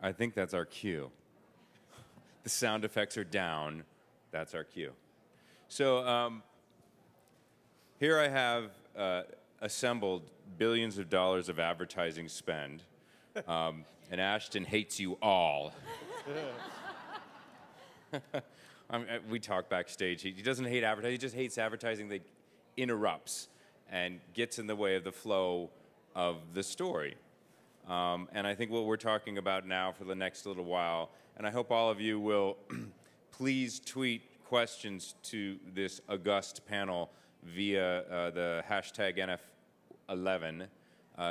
I think that's our cue. The sound effects are down. That's our cue. So here I have assembled billions of dollars of advertising spend, and Ashton hates you all. We talk backstage. He doesn't hate advertising. He just hates advertising that interrupts and gets in the way of the flow of the story. And I think what we're talking about now for the next little while, and I hope all of you will please tweet questions to this august panel via the hashtag NF11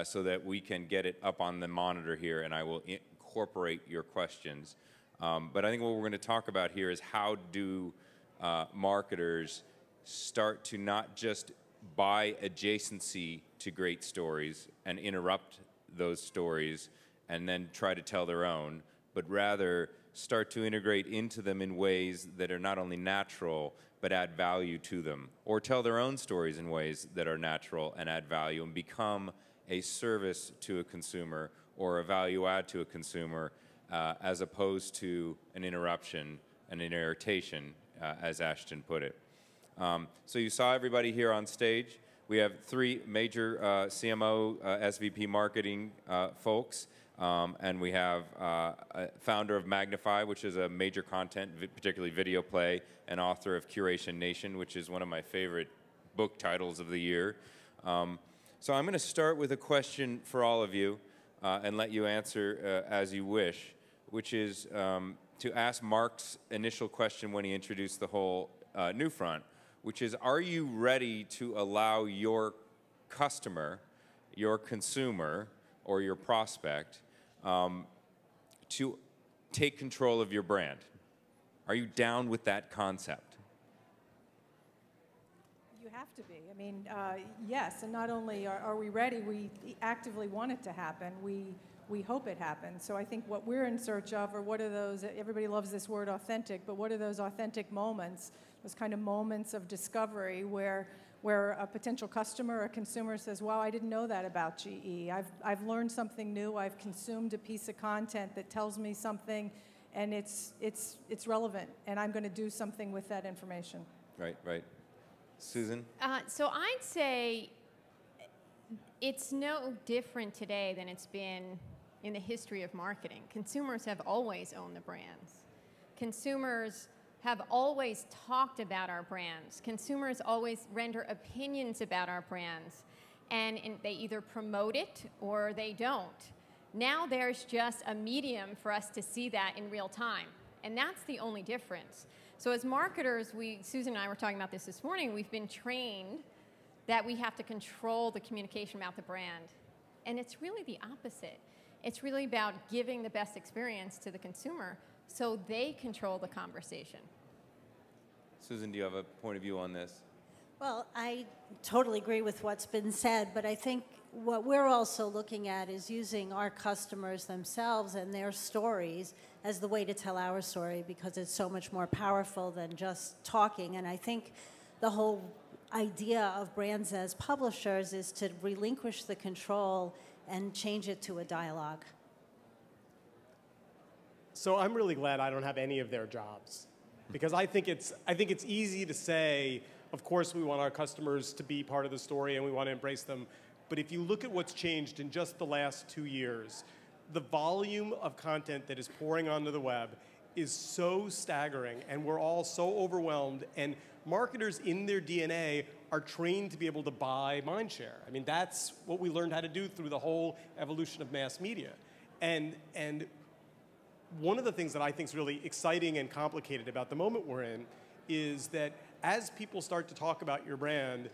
so that we can get it up on the monitor here, and I will incorporate your questions. But I think what we're going to talk about here is how do marketers start to not just buy adjacency to great stories and interrupt those stories and then try to tell their own, but rather start to integrate into them in ways that are not only natural but add value to them, or tell their own stories in ways that are natural and add value and become a service to a consumer or a value add to a consumer as opposed to an interruption and an irritation, as Ashton put it. So you saw everybody here on stage. We have three major CMO, SVP marketing folks, and we have a founder of Magnify, which is a major content, particularly video play, and author of Curation Nation, which is one of my favorite book titles of the year. So I'm going to start with a question for all of you and let you answer as you wish, which is to ask Mark's initial question when he introduced the whole NewFront, which is, are you ready to allow your customer, your consumer, or your prospect to take control of your brand? Are you down with that concept? You have to be. I mean, yes, and not only are we ready, we actively want it to happen. We hope it happens. So I think what we're in search of are what are those, everybody loves this word authentic, but what are those authentic moments, those kind of moments of discovery where a potential customer or consumer says, wow, I didn't know that about GE. I've learned something new. I've consumed a piece of content that tells me something, and it's relevant, and I'm going to do something with that information. Right, right. Susan? So I'd say it's no different today than it's been in the history of marketing. Consumers have always owned the brands. Consumers have always talked about our brands. Consumers always render opinions about our brands, and they either promote it or they don't. Now there's just a medium for us to see that in real time, and that's the only difference. So as marketers, Susan and I were talking about this morning, we've been trained that we have to control the communication about the brand, and it's really the opposite. It's really about giving the best experience to the consumer so they control the conversation. Susan, do you have a point of view on this? Well, I totally agree with what's been said, but I think what we're also looking at is using our customers themselves and their stories as the way to tell our story, because it's so much more powerful than just talking. And I think the whole idea of brands as publishers is to relinquish the control and change it to a dialogue. So I'm really glad I don't have any of their jobs, because I think it's easy to say, of course we want our customers to be part of the story and we want to embrace them. But if you look at what's changed in just the last 2 years, the volume of content that is pouring onto the web is so staggering, and we're all so overwhelmed, and marketers in their DNA are trained to be able to buy mind share. I mean, that's what we learned how to do through the whole evolution of mass media. And one of the things that I think is really exciting and complicated about the moment we're in is that as people start to talk about your brand,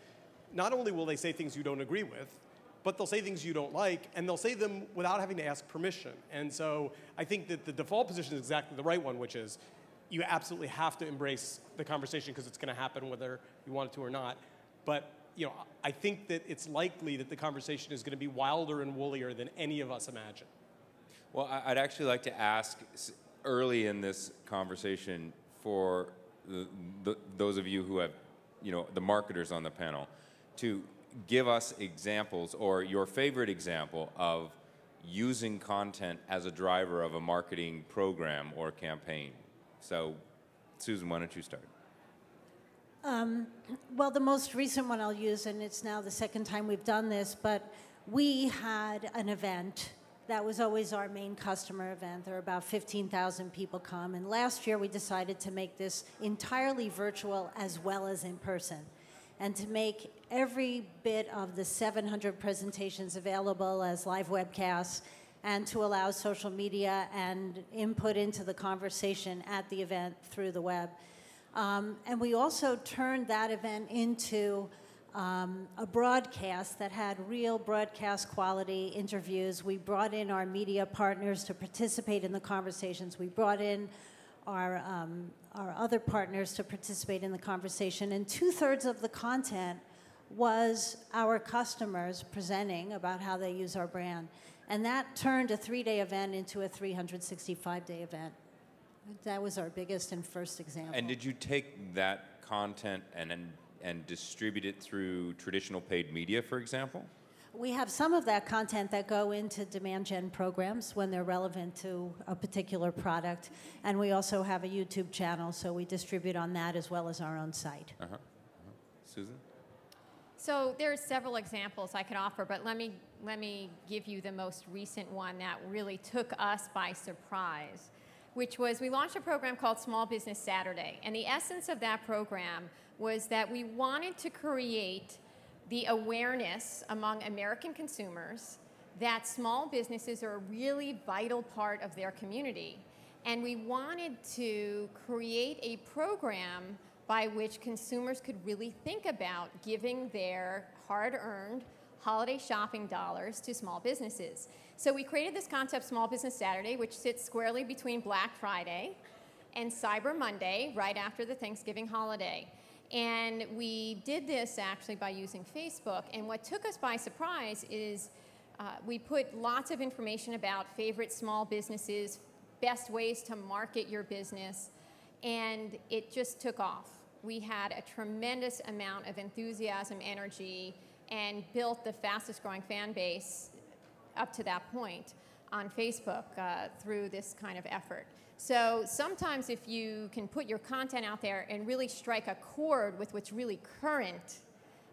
not only will they say things you don't agree with, but they'll say things you don't like, and they'll say them without having to ask permission. And so I think that the default position is exactly the right one, which is you absolutely have to embrace the conversation because it's going to happen whether you want it to or not. But I think that it's likely that the conversation is going to be wilder and woollier than any of us imagine. Well, I'd actually like to ask early in this conversation for those of you who have, the marketers on the panel, to give us examples or your favorite example of using content as a driver of a marketing program or campaign. So, Susan, why don't you start? Well, the most recent one I'll use, and it's now the second time we've done this, but we had an event that was always our main customer event. There were about 15,000 people come, and last year we decided to make this entirely virtual as well as in person, and to make every bit of the 700 presentations available as live webcasts, and to allow social media and input into the conversation at the event through the web. And we also turned that event into a broadcast that had real broadcast quality interviews. We brought in our media partners to participate in the conversations. We brought in our other partners to participate in the conversation. And 2/3 of the content was our customers presenting about how they use our brand. And that turned a 3-day event into a 365-day event. That was our biggest and first example. And did you take that content and distribute it through traditional paid media, for example? We have some of that content that go into demand gen programs when they're relevant to a particular product. And we also have a YouTube channel, so we distribute on that as well as our own site. Susan? So there are several examples I could offer, but let me give you the most recent one that really took us by surprise, which was we launched a program called Small Business Saturday. And the essence of that program was that we wanted to create the awareness among American consumers that small businesses are a really vital part of their community. And we wanted to create a program by which consumers could really think about giving their hard-earned holiday shopping dollars to small businesses. So we created this concept, Small Business Saturday, which sits squarely between Black Friday and Cyber Monday, right after the Thanksgiving holiday. And we did this actually by using Facebook. And what took us by surprise is we put lots of information about favorite small businesses, best ways to market your business, and it just took off. We had a tremendous amount of enthusiasm, energy, and built the fastest growing fan base up to that point on Facebook through this kind of effort. So sometimes if you can put your content out there and really strike a chord with what's really current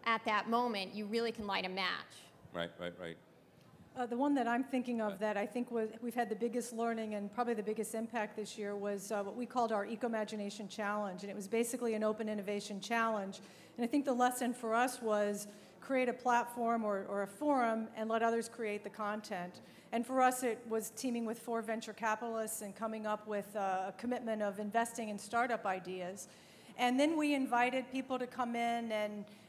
at that moment, you really can light a match. Right. The one that I'm thinking of that I think we've had the biggest learning and probably the biggest impact this year was what we called our Eco-Imagination Challenge. And it was basically an open innovation challenge. And I think the lesson for us was create a platform or a forum and let others create the content. And for us, it was teaming with 4 venture capitalists and coming up with a commitment of investing in startup ideas. And then we invited people to come in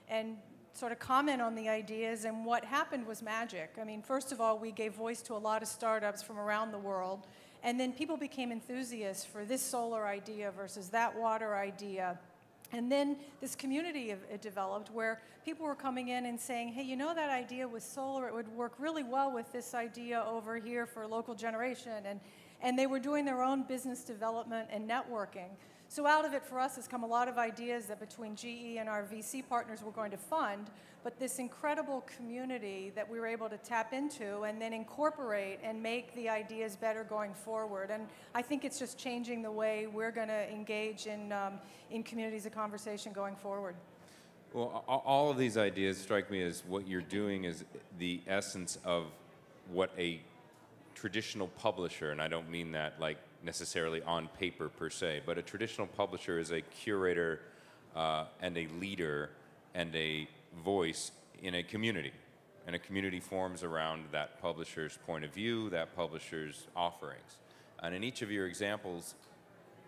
and sort of comment on the ideas, and what happened was magic. I mean, first of all, we gave voice to a lot of startups from around the world, and then people became enthusiasts for this solar idea versus that water idea. And then this community developed where people were coming in and saying, hey, you know that idea with solar, it would work really well with this idea over here for local generation. And they were doing their own business development and networking. So out of it for us has come a lot of ideas that between GE and our VC partners we're going to fund, but this incredible community that we were able to tap into and then incorporate and make the ideas better going forward. And I think it's just changing the way we're going to engage in communities of conversation going forward. Well, all of these ideas strike me as what you're doing is the essence of what a traditional publisher, and I don't mean that like necessarily on paper per se, but a traditional publisher is a curator and a leader and a voice in a community. And a community forms around that publisher's point of view, that publisher's offerings. And in each of your examples,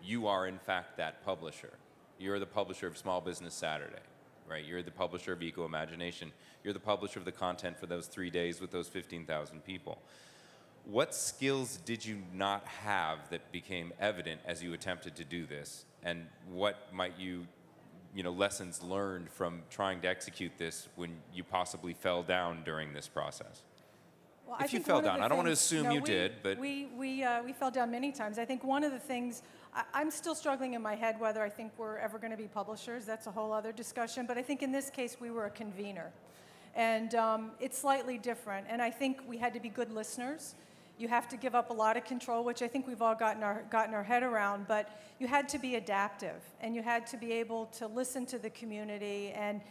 you are in fact that publisher. You're the publisher of Small Business Saturday, right? You're the publisher of Eco-Imagination. You're the publisher of the content for those 3 days with those 15,000 people. What skills did you not have that became evident as you attempted to do this? And what might you lessons learned from trying to execute this when you possibly fell down during this process? Well, if you fell down, I don't want to assume you did, but... We fell down many times. I think one of the things, I'm still struggling in my head whether I think we're ever going to be publishers. That's a whole other discussion. But I think in this case, we were a convener. And it's slightly different. And I think we had to be good listeners. You have to give up a lot of control, which I think we've all gotten our head around, but you had to be adaptive, and you had to be able to listen to the community and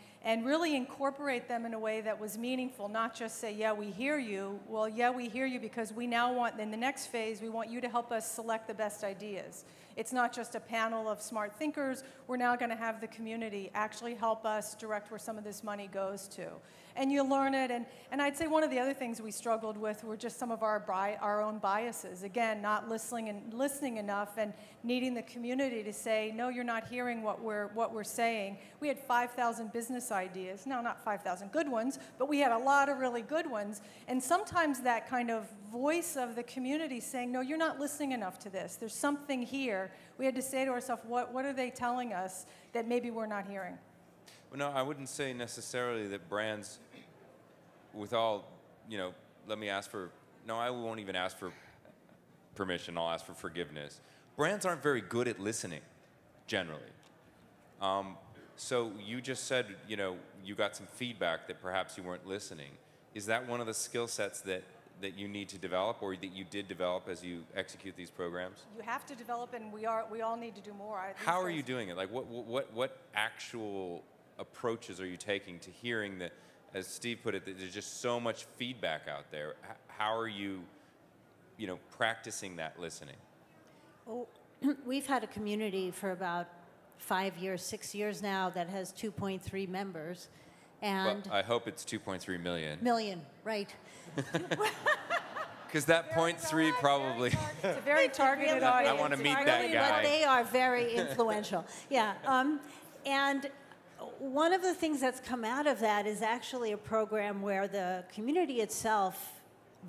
really incorporate them in a way that was meaningful, not just say, yeah, we hear you. Well, yeah, we hear you because we now want, in the next phase, we want you to help us select the best ideas. It's not just a panel of smart thinkers. We're now going to have the community actually help us direct where some of this money goes to. And you learn it, and I'd say one of the other things we struggled with were just some of our own biases. Again, not listening enough and needing the community to say, no, you're not hearing what we're saying. We had 5,000 business ideas. No, not 5,000 good ones, but we had a lot of really good ones. And sometimes that kind of voice of the community saying, no, you're not listening enough to this. There's something here. We had to say to ourselves, what are they telling us that maybe we're not hearing? Well, no, I wouldn't say necessarily that brands, with all, let me ask for, no, I won't even ask for permission, I'll ask for forgiveness. Brands aren't very good at listening, generally. So you just said, you got some feedback that perhaps you weren't listening. Is that one of the skill sets that you need to develop, or that you did develop as you execute these programs? You have to develop, and we all need to do more. How are you doing it? Like, what actual approaches are you taking to hearing that, as Steve put it, that there's just so much feedback out there? How are you, practicing that listening? Well, we've had a community for about 5 years, 6 years now that has 2.3 members. And I hope it's 2.3 million. Million, right. Because that 0.3 probably... It's a very targeted audience. I want to meet that guy. But they are very influential. Yeah. And one of the things that's come out of that is actually a program where the community itself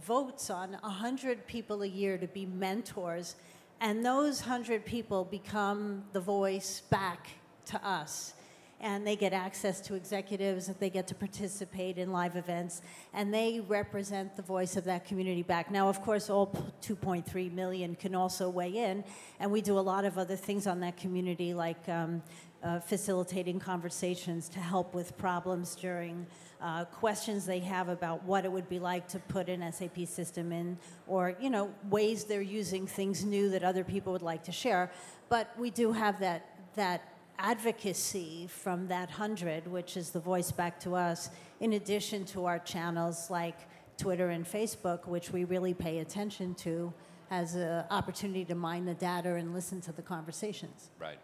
votes on 100 people a year to be mentors, and those 100 people become the voice back to us. And they get access to executives, they get to participate in live events, and they represent the voice of that community back. Now, of course, all 2.3 million can also weigh in, and we do a lot of other things on that community, like facilitating conversations to help with problems during questions they have about what it would be like to put an SAP system in, or ways they're using things new that other people would like to share. But we do have that advocacy from that 100, which is the voice back to us, in addition to our channels like Twitter and Facebook, which we really pay attention to as an opportunity to mine the data and listen to the conversations. Right.